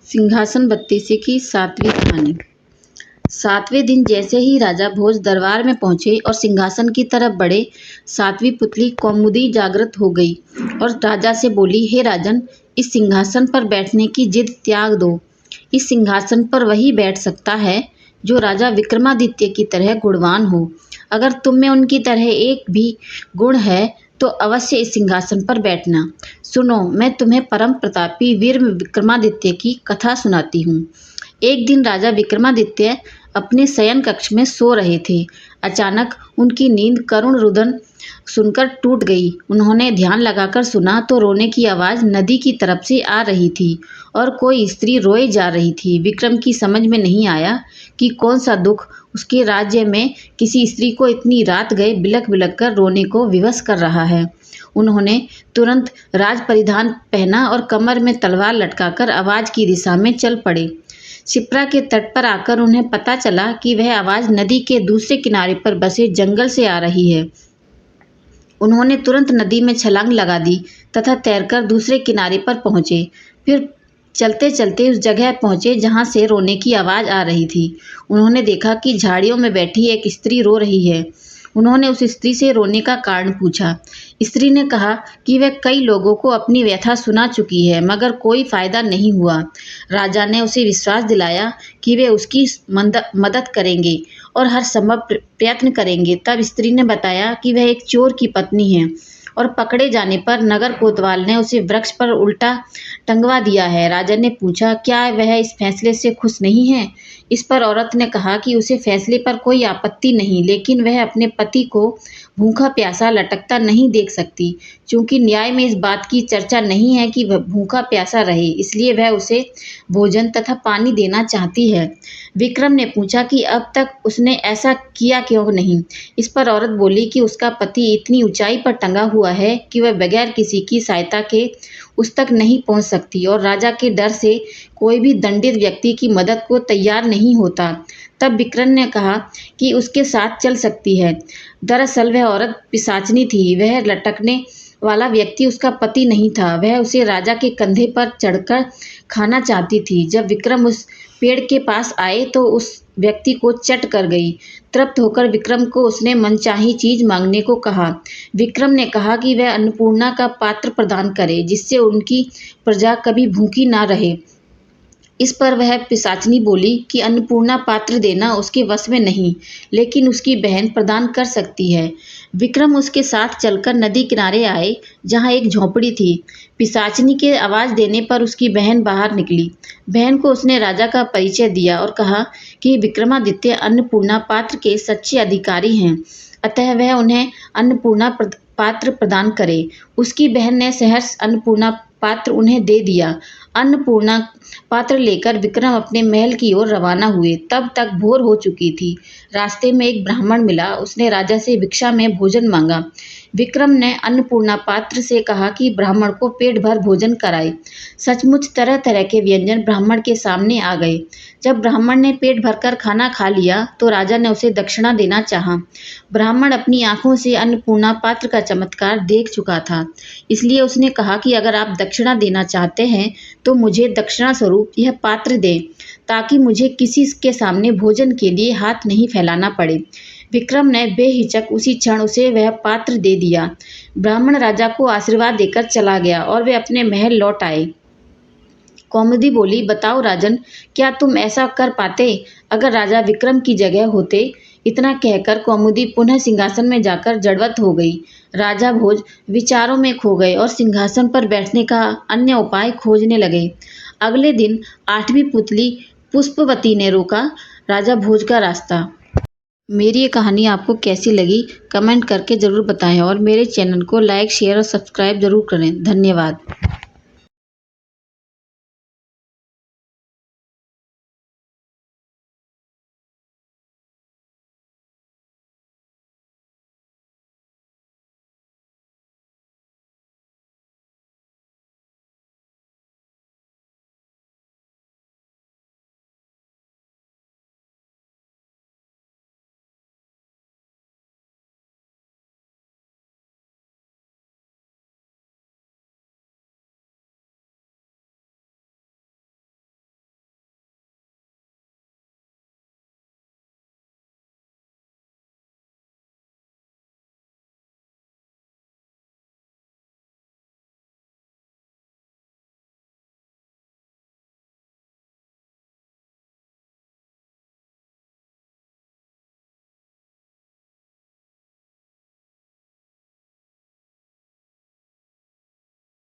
सिंहासन बत्तीसी की 7वीं कहानी। 7वें दिन जैसे ही राजा भोज दरबार में पहुंचे और सिंहासन की तरफ बढ़े, 7वीं पुतली कौमुदी जागृत हो गई और राजा से बोली, हे राजन, इस सिंहासन पर बैठने की जिद त्याग दो। इस सिंहासन पर वही बैठ सकता है जो राजा विक्रमादित्य की तरह गुणवान हो। अगर तुम में उनकी तरह एक भी गुण है तो अवश्य इस सिंहासन पर बैठना। सुनो, मैं तुम्हें परम प्रतापी वीर विक्रमादित्य की कथा सुनाती हूँ। एक दिन राजा विक्रमादित्य अपने शयन कक्ष में सो रहे थे। अचानक उनकी नींद करुण रुदन सुनकर टूट गई। उन्होंने ध्यान लगाकर सुना तो रोने की आवाज़ नदी की तरफ से आ रही थी और कोई स्त्री रोए जा रही थी। विक्रम की समझ में नहीं आया कि कौन सा दुख उसके राज्य में किसी स्त्री को इतनी रात गए बिलख बिलख कर रोने को विवश कर रहा है। उन्होंने तुरंत राज परिधान पहना और कमर में तलवार लटकाकर आवाज़ की दिशा में चल पड़े। शिप्रा के तट पर आकर उन्हें पता चला कि वह आवाज़ नदी के दूसरे किनारे पर बसे जंगल से आ रही है। उन्होंने तुरंत नदी में छलांग लगा दी तथा तैरकर दूसरे किनारे पर पहुँचे। फिर चलते चलते उस जगह पहुँचे जहाँ से रोने की आवाज़ आ रही थी। उन्होंने देखा कि झाड़ियों में बैठी एक स्त्री रो रही है। उन्होंने उस स्त्री से रोने का कारण पूछा। स्त्री ने कहा कि वह कई लोगों को अपनी व्यथा सुना चुकी है मगर कोई फायदा नहीं हुआ। राजा ने उसे विश्वास दिलाया कि वे उसकी मदद करेंगे और हर संभव प्रयत्न करेंगे। तब स्त्री ने बताया कि वह एक चोर की पत्नी है और पकड़े जाने पर नगर कोतवाल ने उसे वृक्ष पर उल्टा टंगवा दिया है। राजा ने पूछा, क्या वह इस फैसले से खुश नहीं है? इस पर औरत ने कहा कि उसे फैसले पर कोई आपत्ति नहीं, लेकिन वह अपने पति को भूखा प्यासा लटकता नहीं देख सकती। चूंकि न्याय में इस बात की चर्चा नहीं है कि वह भूखा प्यासा रहे, इसलिए वह उसे भोजन तथा पानी देना चाहती है। विक्रम ने पूछा कि अब तक उसने ऐसा किया क्यों नहीं? इस पर औरत बोली कि उसका पति इतनी ऊंचाई पर टंगा हुआ है कि वह बगैर किसी की सहायता के उस तक नहीं पहुंच सकती और राजा के डर से कोई भी दंडित व्यक्ति की मदद को तैयार नहीं होता। तब विक्रम ने कहा कि उसके साथ चल सकती है। दरअसल वह औरत पिशाचनी थी। वह लटकने वाला व्यक्ति उसका पति नहीं था। वह उसे राजा के कंधे पर चढ़कर खाना चाहती थी। जब विक्रम उस पेड़ के पास आए तो उस व्यक्ति को चट कर गई। तृप्त होकर विक्रम को उसने मनचाही चीज मांगने को कहा। विक्रम ने कहा कि वह अन्नपूर्णा का पात्र प्रदान करे जिससे उनकी प्रजा कभी भूखी ना रहे। इस पर वह पिशाचनी बोली कि अन्नपूर्णा पात्र देना उसके वश में नहीं, लेकिन उसकी बहन प्रदान कर सकती है। विक्रम उसके साथ चलकर नदी किनारे आए जहाँ एक झोंपड़ी थी। पिशाचनी के आवाज़ देने पर उसकी बहन बाहर निकली। बहन को उसने राजा का परिचय दिया और कहा कि विक्रमादित्य अन्नपूर्णा पात्र के सच्चे अधिकारी हैं, अतः वह उन्हें अन्नपूर्णा पात्र प्रदान करे। उसकी बहन ने सहर्ष अन्नपूर्णा पात्र उन्हें दे दिया। अन्नपूर्णा पात्र लेकर विक्रम अपने महल की ओर रवाना हुए। तब तक भोर हो चुकी थी। रास्ते में एक ब्राह्मण मिला। उसने राजा से भिक्षा में भोजन मांगा। विक्रम ने अन्नपूर्णा पात्र से कहा कि ब्राह्मण को पेट भर भोजन कराए। सचमुच तरह तरह के व्यंजन ब्राह्मण के सामने आ गए। जब ब्राह्मण ने पेट भरकर खाना खा लिया तो राजा ने उसे दक्षिणा देना चाहा। ब्राह्मण अपनी आंखों से अन्नपूर्णा पात्र का चमत्कार देख चुका था, इसलिए उसने कहा कि अगर आप दक्षिणा देना चाहते हैं तो मुझे दक्षिणा स्वरूप यह पात्र दें, ताकि मुझे किसी के सामने भोजन के लिए हाथ नहीं फैलाना पड़े। विक्रम ने बेहिचक उसी क्षण उसे वह पात्र दे दिया। ब्राह्मण राजा को आशीर्वाद देकर चला गया और वे अपने महल लौट आए। कौमुदी बोली, बताओ राजन, क्या तुम ऐसा कर पाते अगर राजा विक्रम की जगह होते? इतना कहकर कौमुदी पुनः सिंहासन में जाकर जड़वत हो गई। राजा भोज विचारों में खो गए और सिंहासन पर बैठने का अन्य उपाय खोजने लगे। अगले दिन 8वीं पुतली पुष्पवती ने रोका राजा भोज का रास्ता। मेरी ये कहानी आपको कैसी लगी कमेंट करके ज़रूर बताएं और मेरे चैनल को लाइक, शेयर और सब्सक्राइब ज़रूर करें। धन्यवाद।